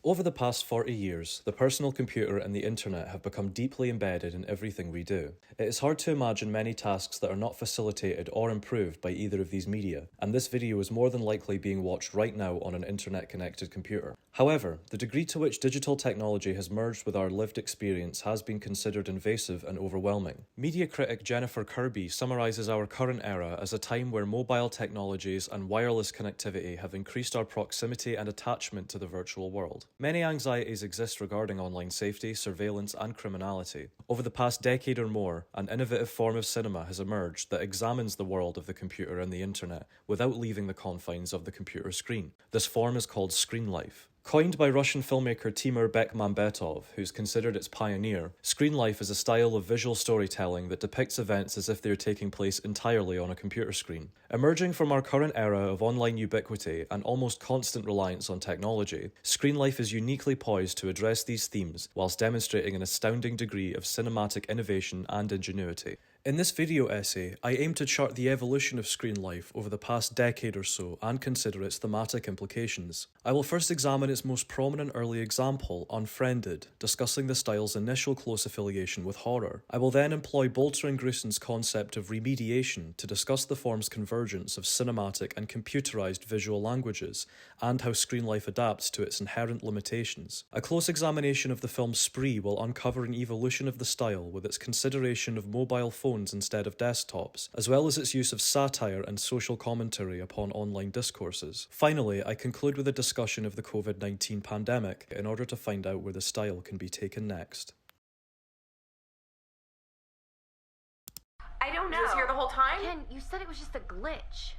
Over the past 40 years, the personal computer and the internet have become deeply embedded in everything we do. It is hard to imagine many tasks that are not facilitated or improved by either of these media, and this video is more than likely being watched right now on an internet-connected computer. However, the degree to which digital technology has merged with our lived experience has been considered invasive and overwhelming. Media critic Jennifer Kirby summarizes our current era as a time where mobile technologies and wireless connectivity have increased our proximity and attachment to the virtual world. Many anxieties exist regarding online safety, surveillance, and criminality. Over the past decade or more, an innovative form of cinema has emerged that examines the world of the computer and the internet without leaving the confines of the computer screen. This form is called Screenlife. Coined by Russian filmmaker Timur Bekmambetov, who's considered its pioneer, Screenlife is a style of visual storytelling that depicts events as if they are taking place entirely on a computer screen. Emerging from our current era of online ubiquity and almost constant reliance on technology, Screenlife is uniquely poised to address these themes whilst demonstrating an astounding degree of cinematic innovation and ingenuity. In this video essay, I aim to chart the evolution of Screenlife over the past decade or so and consider its thematic implications. I will first examine its most prominent early example, Unfriended, discussing the style's initial close affiliation with horror. I will then employ Bolter and Grusin's concept of remediation to discuss the form's convergence of cinematic and computerized visual languages, and how Screenlife adapts to its inherent limitations. A close examination of the film Spree will uncover an evolution of the style with its consideration of mobile phones instead of desktops, as well as its use of satire and social commentary upon online discourses. Finally, I conclude with a discussion of the COVID-19 pandemic in order to find out where the style can be taken next. I don't know. Was here the whole time? Ken, you said it was just a glitch.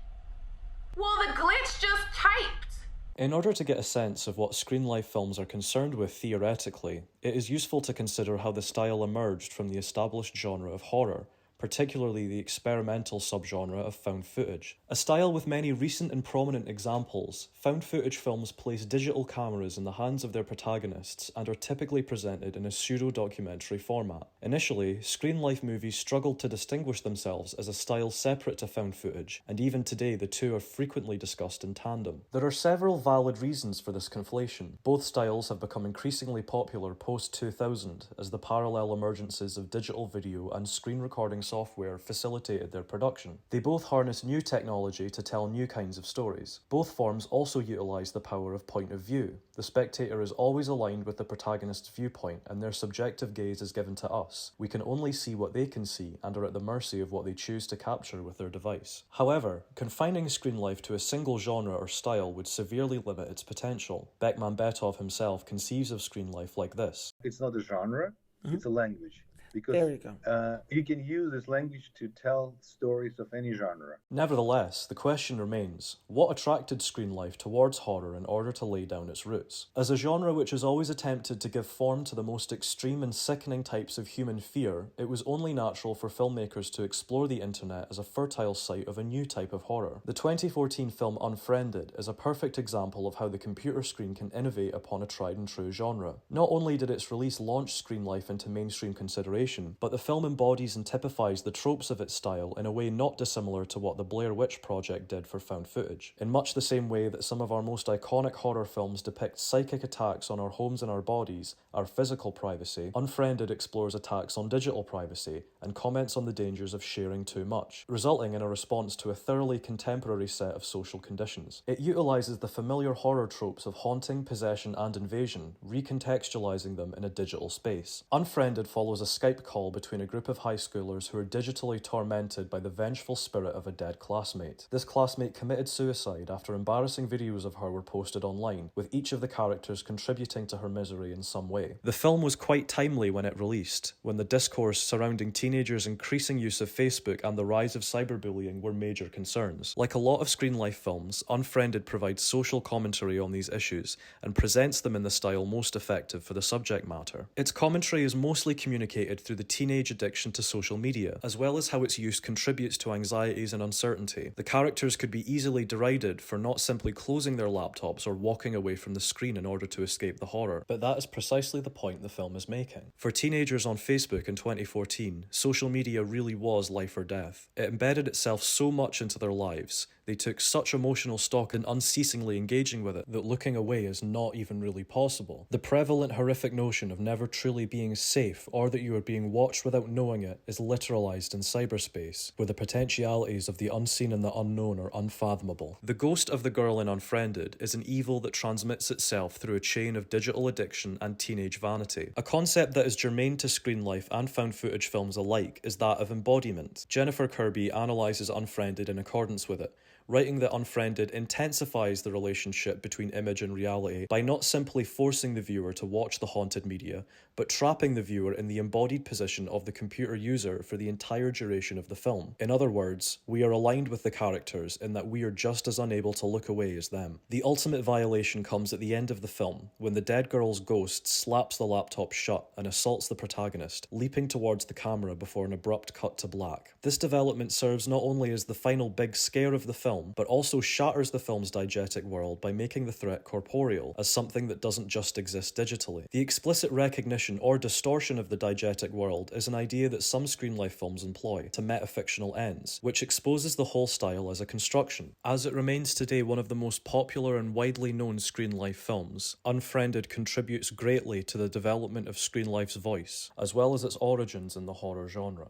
Well, the glitch just typed. In order to get a sense of what Screenlife films are concerned with theoretically, it is useful to consider how the style emerged from the established genre of horror, particularly the experimental subgenre of found footage. A style with many recent and prominent examples, found footage films place digital cameras in the hands of their protagonists and are typically presented in a pseudo-documentary format. Initially, Screenlife movies struggled to distinguish themselves as a style separate to found footage, and even today the two are frequently discussed in tandem. There are several valid reasons for this conflation. Both styles have become increasingly popular post-2000 as the parallel emergences of digital video and screen recording software facilitated their production. They both harness new technology to tell new kinds of stories. Both forms also utilize the power of point of view. The spectator is always aligned with the protagonist's viewpoint and their subjective gaze is given to us. We can only see what they can see and are at the mercy of what they choose to capture with their device. However, confining Screenlife to a single genre or style would severely limit its potential. Bekmambetov himself conceives of Screenlife like this. It's not a genre, it's a language. Because there you go. You can use this language to tell stories of any genre. Nevertheless, the question remains, what attracted Screenlife towards horror in order to lay down its roots? As a genre which has always attempted to give form to the most extreme and sickening types of human fear, it was only natural for filmmakers to explore the internet as a fertile site of a new type of horror. The 2014 film Unfriended is a perfect example of how the computer screen can innovate upon a tried and true genre. Not only did its release launch Screenlife into mainstream consideration, but the film embodies and typifies the tropes of its style in a way not dissimilar to what the Blair Witch Project did for found footage. In much the same way that some of our most iconic horror films depict psychic attacks on our homes and our bodies, our physical privacy, Unfriended explores attacks on digital privacy and comments on the dangers of sharing too much, resulting in a response to a thoroughly contemporary set of social conditions. It utilizes the familiar horror tropes of haunting, possession, and invasion, recontextualizing them in a digital space. Unfriended follows a Skype call between a group of high schoolers who are digitally tormented by the vengeful spirit of a dead classmate. This classmate committed suicide after embarrassing videos of her were posted online, with each of the characters contributing to her misery in some way. The film was quite timely when it released, when the discourse surrounding teenagers' increasing use of Facebook and the rise of cyberbullying were major concerns. Like a lot of Screenlife films, Unfriended provides social commentary on these issues and presents them in the style most effective for the subject matter. Its commentary is mostly communicated through the teenage addiction to social media, as well as how its use contributes to anxieties and uncertainty. The characters could be easily derided for not simply closing their laptops or walking away from the screen in order to escape the horror, but that is precisely the point the film is making. For teenagers on Facebook in 2014, social media really was life or death. It embedded itself so much into their lives. They took such emotional stock in unceasingly engaging with it that looking away is not even really possible. The prevalent horrific notion of never truly being safe or that you are being watched without knowing it is literalized in cyberspace, where the potentialities of the unseen and the unknown are unfathomable. The ghost of the girl in Unfriended is an evil that transmits itself through a chain of digital addiction and teenage vanity. A concept that is germane to screen life and found footage films alike is that of embodiment. Jennifer Kirby analyses Unfriended in accordance with it, writing that Unfriended intensifies the relationship between image and reality by not simply forcing the viewer to watch the haunted media, but trapping the viewer in the embodied position of the computer user for the entire duration of the film. In other words, we are aligned with the characters in that we are just as unable to look away as them. The ultimate violation comes at the end of the film, when the dead girl's ghost slaps the laptop shut and assaults the protagonist, leaping towards the camera before an abrupt cut to black. This development serves not only as the final big scare of the film, but also shatters the film's diegetic world by making the threat corporeal, as something that doesn't just exist digitally. The explicit recognition or distortion of the diegetic world is an idea that some screen life films employ to metafictional ends, which exposes the whole style as a construction. As it remains today one of the most popular and widely known screen life films, Unfriended contributes greatly to the development of screen life's voice, as well as its origins in the horror genre.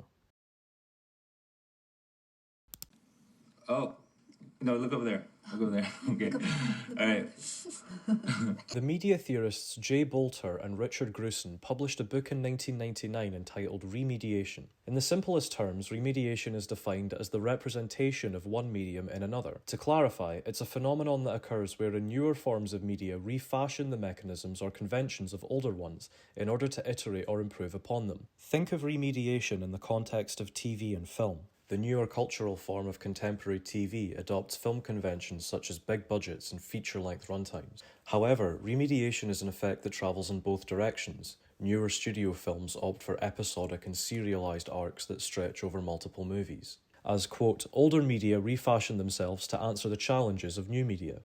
Oh. No, look over there. Look over there. Okay. All right. The media theorists Jay Bolter and Richard Gruson published a book in 1999 entitled Remediation. In the simplest terms, remediation is defined as the representation of one medium in another. To clarify, it's a phenomenon that occurs wherein newer forms of media refashion the mechanisms or conventions of older ones in order to iterate or improve upon them. Think of remediation in the context of TV and film. The newer cultural form of contemporary TV adopts film conventions such as big budgets and feature-length runtimes. However, remediation is an effect that travels in both directions. Newer studio films opt for episodic and serialized arcs that stretch over multiple movies. As, quote, older media refashion themselves to answer the challenges of new media.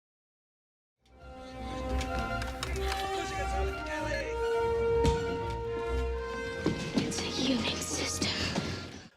It's a Unix system.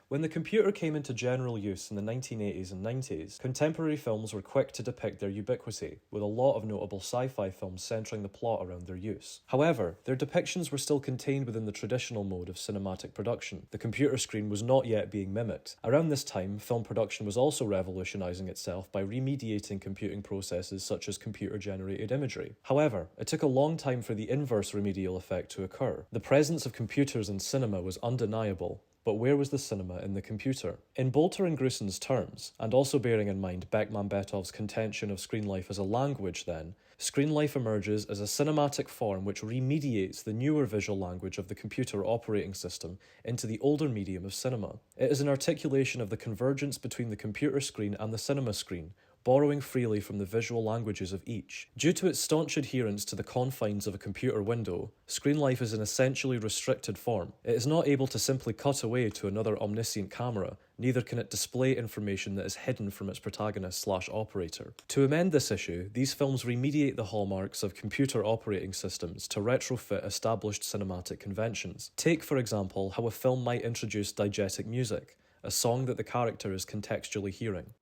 When the computer came into general use in the 1980s and 90s, contemporary films were quick to depict their ubiquity, with a lot of notable sci-fi films centering the plot around their use. However, their depictions were still contained within the traditional mode of cinematic production. The computer screen was not yet being mimicked. Around this time, film production was also revolutionizing itself by remediating computing processes such as computer-generated imagery. However, it took a long time for the inverse remedial effect to occur. The presence of computers in cinema was undeniable, but where was the cinema in the computer? In Bolter and Gruson's terms, and also bearing in mind Beckman-Betov's contention of screen life as a language then, screen life emerges as a cinematic form which remediates the newer visual language of the computer operating system into the older medium of cinema. It is an articulation of the convergence between the computer screen and the cinema screen, borrowing freely from the visual languages of each. Due to its staunch adherence to the confines of a computer window, screen life is an essentially restricted form. It is not able to simply cut away to another omniscient camera, neither can it display information that is hidden from its protagonist/operator. To amend this issue, these films remediate the hallmarks of computer operating systems to retrofit established cinematic conventions. Take, for example, how a film might introduce diegetic music, a song that the character is contextually hearing.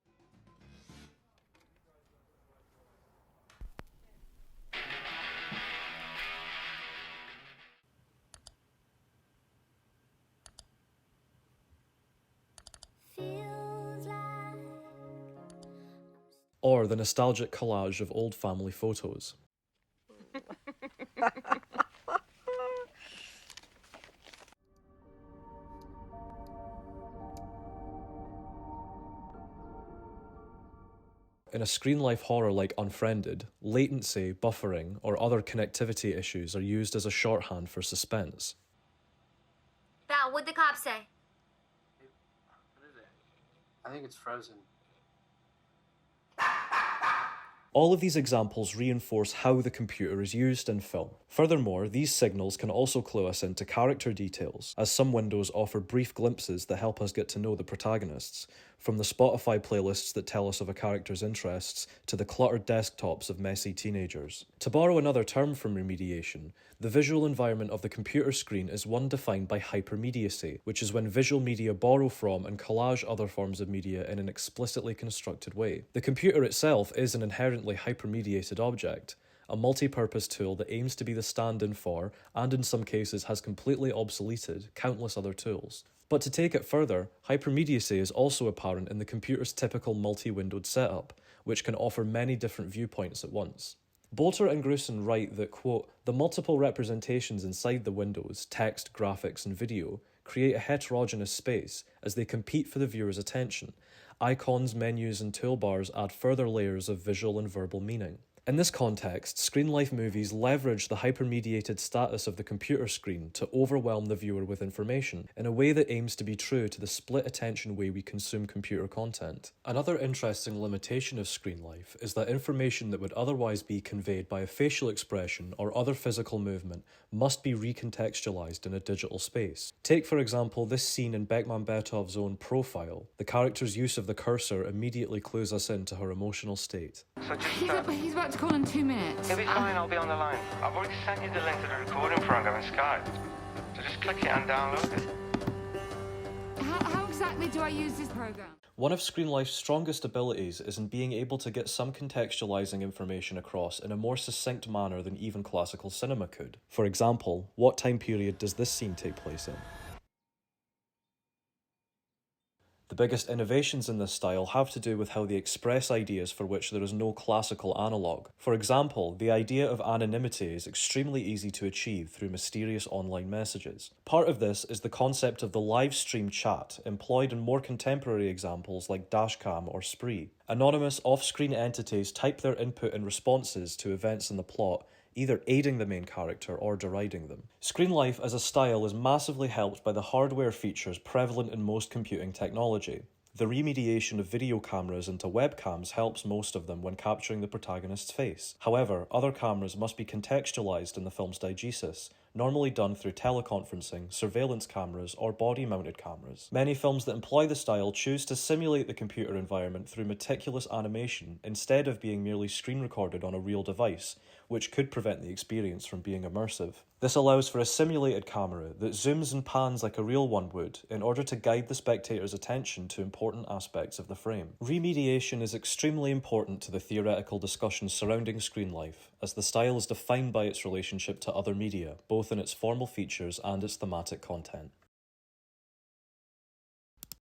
Or the nostalgic collage of old family photos. In a screen life horror like Unfriended, latency, buffering, or other connectivity issues are used as a shorthand for suspense. Val, what'd the cops say? What is it? I think it's frozen. All of these examples reinforce how the computer is used in film. Furthermore, these signals can also clue us into character details, as some windows offer brief glimpses that help us get to know the protagonists. from the Spotify playlists that tell us of a character's interests to the cluttered desktops of messy teenagers. To borrow another term from remediation, the visual environment of the computer screen is one defined by hypermediacy, which is when visual media borrow from and collage other forms of media in an explicitly constructed way. The computer itself is an inherently hypermediated object, a multi-purpose tool that aims to be the stand-in for, and in some cases has completely obsoleted, countless other tools. But to take it further, hypermediacy is also apparent in the computer's typical multi-windowed setup, which can offer many different viewpoints at once. Bolter and Grusin write that, quote, "The multiple representations inside the windows, text, graphics, and video, create a heterogeneous space as they compete for the viewer's attention. Icons, menus, and toolbars add further layers of visual and verbal meaning." In this context, Screenlife movies leverage the hypermediated status of the computer screen to overwhelm the viewer with information in a way that aims to be true to the split attention way we consume computer content. Another interesting limitation of Screenlife is that information that would otherwise be conveyed by a facial expression or other physical movement must be recontextualized in a digital space. Take, for example, this scene in Bekmambetov's own Profile. The character's use of the cursor immediately clues us into her emotional state. So just He's about to call in 2 minutes. It'll be fine, I'll be on the line. I've already sent you the link to the recording program in Skype. So just click it and download it. How exactly do I use this program? One of Screenlife's strongest abilities is in being able to get some contextualizing information across in a more succinct manner than even classical cinema could. For example, what time period does this scene take place in? The biggest innovations in this style have to do with how they express ideas for which there is no classical analogue. For example, the idea of anonymity is extremely easy to achieve through mysterious online messages. Part of this is the concept of the live stream chat, employed in more contemporary examples like Dashcam or Spree. Anonymous off-screen entities type their input and responses to events in the plot, either aiding the main character or deriding them. Screenlife as a style is massively helped by the hardware features prevalent in most computing technology. The remediation of video cameras into webcams helps most of them when capturing the protagonist's face. However, other cameras must be contextualized in the film's diegesis, normally done through teleconferencing, surveillance cameras, or body-mounted cameras. Many films that employ the style choose to simulate the computer environment through meticulous animation instead of being merely screen recorded on a real device, which could prevent the experience from being immersive. This allows for a simulated camera that zooms and pans like a real one would in order to guide the spectator's attention to important aspects of the frame. Remediation is extremely important to the theoretical discussions surrounding Screenlife, as the style is defined by its relationship to other media, both in its formal features and its thematic content.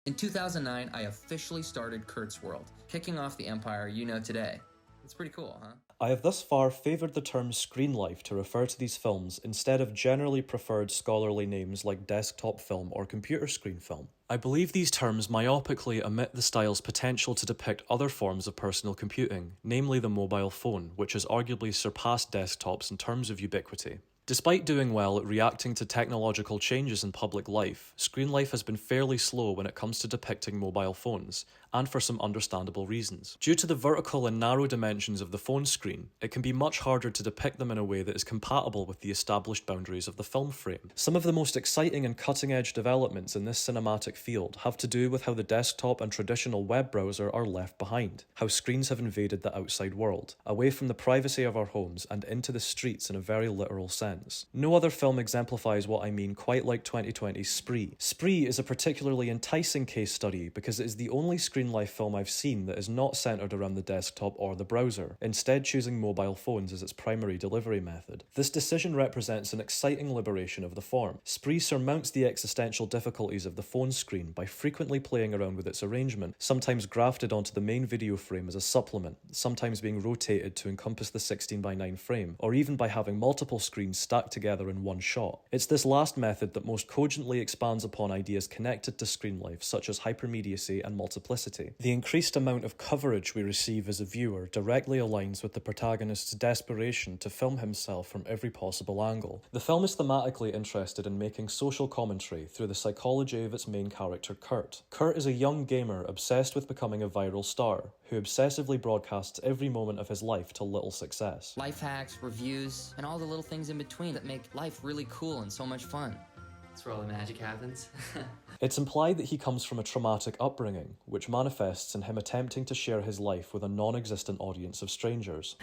In 2009, I officially started Kurt's World, kicking off the empire you know today. It's pretty cool, huh? I have thus far favoured the term Screenlife to refer to these films instead of generally preferred scholarly names like desktop film or computer screen film. I believe these terms myopically omit the style's potential to depict other forms of personal computing, namely the mobile phone, which has arguably surpassed desktops in terms of ubiquity. Despite doing well at reacting to technological changes in public life, Screenlife has been fairly slow when it comes to depicting mobile phones, and for some understandable reasons. Due to the vertical and narrow dimensions of the phone screen, it can be much harder to depict them in a way that is compatible with the established boundaries of the film frame. Some of the most exciting and cutting-edge developments in this cinematic field have to do with how the desktop and traditional web browser are left behind, how screens have invaded the outside world, away from the privacy of our homes and into the streets in a very literal sense. No other film exemplifies what I mean quite like 2020's Spree. Spree is a particularly enticing case study because it is the only Screenlife film I've seen that is not centered around the desktop or the browser, instead choosing mobile phones as its primary delivery method. This decision represents an exciting liberation of the form. Spree surmounts the existential difficulties of the phone screen by frequently playing around with its arrangement, sometimes grafted onto the main video frame as a supplement, sometimes being rotated to encompass the 16:9 frame, or even by having multiple screens stacked together in one shot. It's this last method that most cogently expands upon ideas connected to Screenlife, such as hypermediacy and multiplicity. The increased amount of coverage we receive as a viewer directly aligns with the protagonist's desperation to film himself from every possible angle. The film is thematically interested in making social commentary through the psychology of its main character, Kurt. Kurt is a young gamer obsessed with becoming a viral star, who obsessively broadcasts every moment of his life to little success. Life hacks, reviews, and all the little things in between that make life really cool and so much fun. That's where all the magic happens. It's implied that he comes from a traumatic upbringing, which manifests in him attempting to share his life with a non-existent audience of strangers.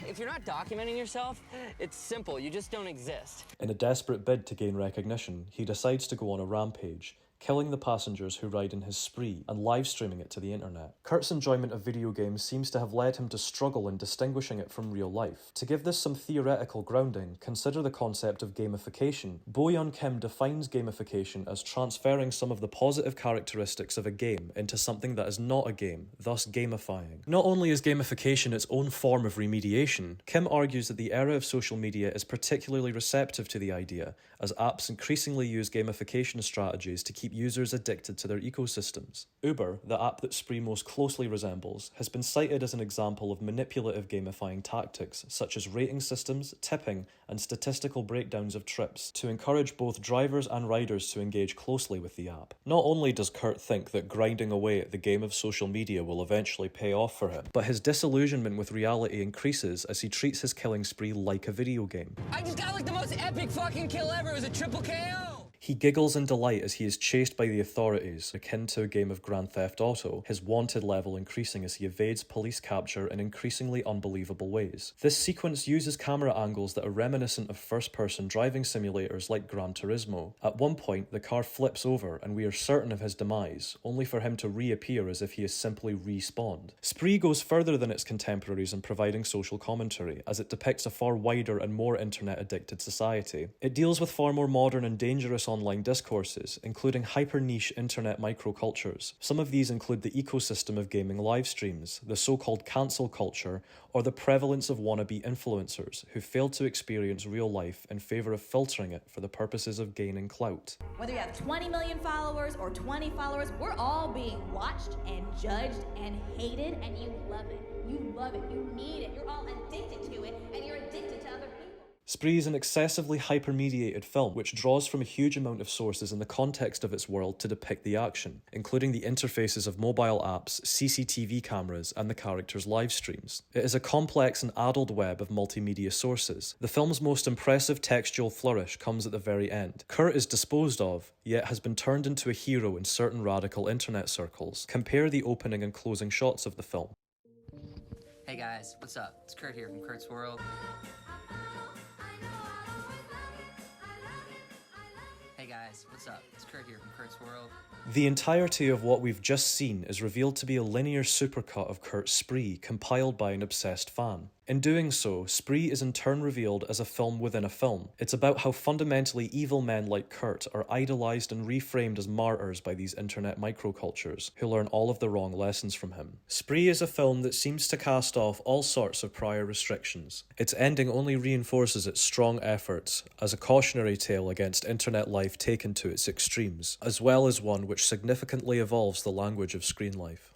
If you're not documenting yourself, it's simple, you just don't exist. In a desperate bid to gain recognition, he decides to go on a rampage, killing the passengers who ride in his spree and live streaming it to the internet. Kurt's enjoyment of video games seems to have led him to struggle in distinguishing it from real life. To give this some theoretical grounding, consider the concept of gamification. Bo-yeon Kim defines gamification as transferring some of the positive characteristics of a game into something that is not a game, thus gamifying. Not only is gamification its own form of remediation, Kim argues that the era of social media is particularly receptive to the idea, as apps increasingly use gamification strategies to keep users addicted to their ecosystems. Uber, the app that Spree most closely resembles, has been cited as an example of manipulative gamifying tactics, such as rating systems, tipping, and statistical breakdowns of trips, to encourage both drivers and riders to engage closely with the app. Not only does Kurt think that grinding away at the game of social media will eventually pay off for him, but his disillusionment with reality increases as he treats his killing spree like a video game. I just got like the most epic fucking kill ever, it was a triple KO! He giggles in delight as he is chased by the authorities, akin to a game of Grand Theft Auto, his wanted level increasing as he evades police capture in increasingly unbelievable ways. This sequence uses camera angles that are reminiscent of first-person driving simulators like Gran Turismo. At one point, the car flips over and we are certain of his demise, only for him to reappear as if he is simply respawned. Spree goes further than its contemporaries in providing social commentary, as it depicts a far wider and more internet-addicted society. It deals with far more modern and dangerous online discourses, including hyper-niche internet microcultures. Some of these include the ecosystem of gaming live streams, the so-called cancel culture, or the prevalence of wannabe influencers who fail to experience real life in favour of filtering it for the purposes of gaining clout. Whether you have 20 million followers or 20 followers, we're all being watched and judged and hated, and you love it. You love it. You need it. You're all addicted to it, and you're addicted to other people. Spree is an excessively hyper-mediated film which draws from a huge amount of sources in the context of its world to depict the action, including the interfaces of mobile apps, CCTV cameras, and the characters' live streams. It is a complex and addled web of multimedia sources. The film's most impressive textual flourish comes at the very end. Kurt is disposed of, yet has been turned into a hero in certain radical internet circles. Compare the opening and closing shots of the film. Hey guys, what's up? It's Kurt here from Kurt's World. Hey guys, what's up? It's Kurt here from Kurt's World. The entirety of what we've just seen is revealed to be a linear supercut of Kurt's Spree compiled by an obsessed fan. In doing so, Spree is in turn revealed as a film within a film. It's about how fundamentally evil men like Kurt are idolized and reframed as martyrs by these internet microcultures, who learn all of the wrong lessons from him. Spree is a film that seems to cast off all sorts of prior restrictions. Its ending only reinforces its strong efforts as a cautionary tale against internet life taken to its extremes, as well as one which significantly evolves the language of screen life.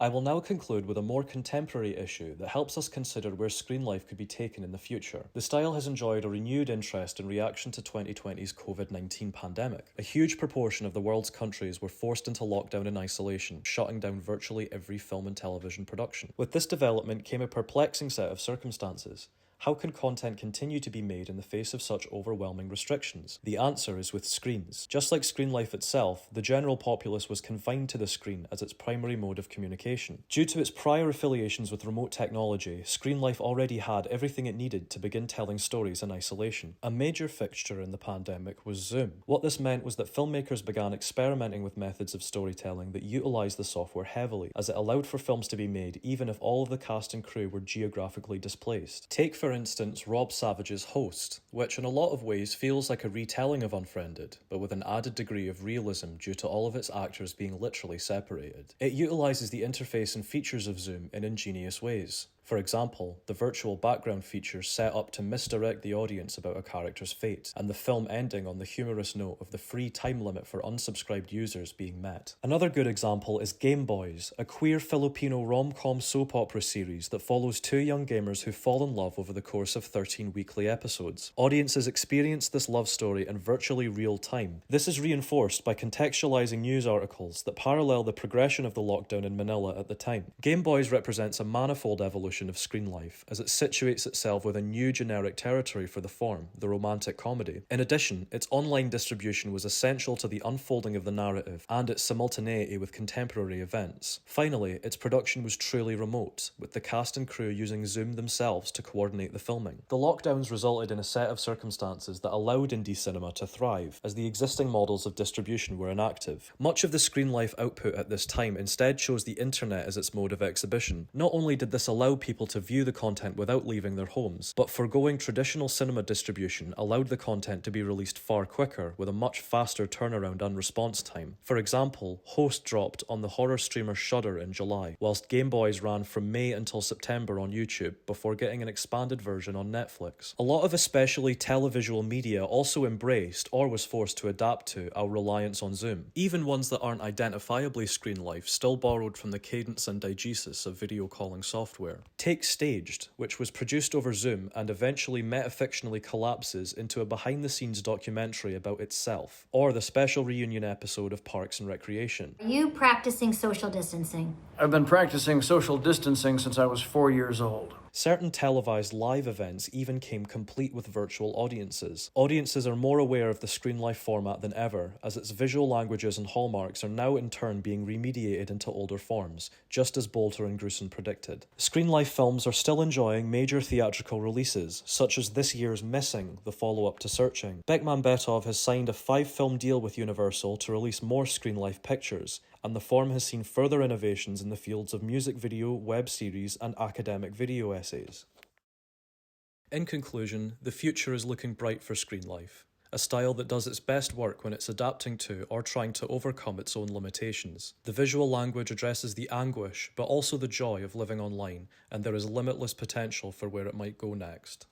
I will now conclude with a more contemporary issue that helps us consider where screen life could be taken in the future. The style has enjoyed a renewed interest in reaction to 2020's COVID-19 pandemic. A huge proportion of the world's countries were forced into lockdown and isolation, shutting down virtually every film and television production. With this development came a perplexing set of circumstances. How can content continue to be made in the face of such overwhelming restrictions? The answer is with screens. Just like screen life itself, the general populace was confined to the screen as its primary mode of communication. Due to its prior affiliations with remote technology, screen life already had everything it needed to begin telling stories in isolation. A major fixture in the pandemic was Zoom. What this meant was that filmmakers began experimenting with methods of storytelling that utilised the software heavily, as it allowed for films to be made even if all of the cast and crew were geographically displaced. Take for instance Rob Savage's Host, which in a lot of ways feels like a retelling of Unfriended, but with an added degree of realism due to all of its actors being literally separated. It utilises the interface and features of Zoom in ingenious ways. For example, the virtual background feature set up to misdirect the audience about a character's fate, and the film ending on the humorous note of the free time limit for unsubscribed users being met. Another good example is Game Boys, a queer Filipino rom-com soap opera series that follows two young gamers who fall in love over the course of 13 weekly episodes. Audiences experience this love story in virtually real time. This is reinforced by contextualizing news articles that parallel the progression of the lockdown in Manila at the time. Game Boys represents a manifold evolution of screen life, as it situates itself with a new generic territory for the form, the romantic comedy. In addition, its online distribution was essential to the unfolding of the narrative and its simultaneity with contemporary events. Finally, its production was truly remote, with the cast and crew using Zoom themselves to coordinate the filming. The lockdowns resulted in a set of circumstances that allowed indie cinema to thrive, as the existing models of distribution were inactive. Much of the Screenlife output at this time instead chose the internet as its mode of exhibition. Not only did this allow people to view the content without leaving their homes, but foregoing traditional cinema distribution allowed the content to be released far quicker, with a much faster turnaround and response time. For example, Host dropped on the horror streamer Shudder in July, whilst Game Boys ran from May until September on YouTube, before getting an expanded version on Netflix. A lot of especially televisual media also embraced, or was forced to adapt to, our reliance on Zoom. Even ones that aren't identifiably Screenlife still borrowed from the cadence and diegesis of video calling software. Take Staged, which was produced over Zoom and eventually metafictionally collapses into a behind-the-scenes documentary about itself, or the special reunion episode of Parks and Recreation. Are you practicing social distancing? I've been practicing social distancing since I was 4 years old. Certain televised live events even came complete with virtual audiences. Audiences are more aware of the Screenlife format than ever, as its visual languages and hallmarks are now in turn being remediated into older forms, just as Bolter and Grusin predicted. Screenlife films are still enjoying major theatrical releases, such as this year's Missing, the follow-up to Searching. Beckman Betov has signed a 5-film deal with Universal to release more Screenlife pictures, and the form has seen further innovations in the fields of music video, web series, and academic video essays. In conclusion, the future is looking bright for Screenlife, a style that does its best work when it's adapting to or trying to overcome its own limitations. The visual language addresses the anguish, but also the joy of living online, and there is limitless potential for where it might go next.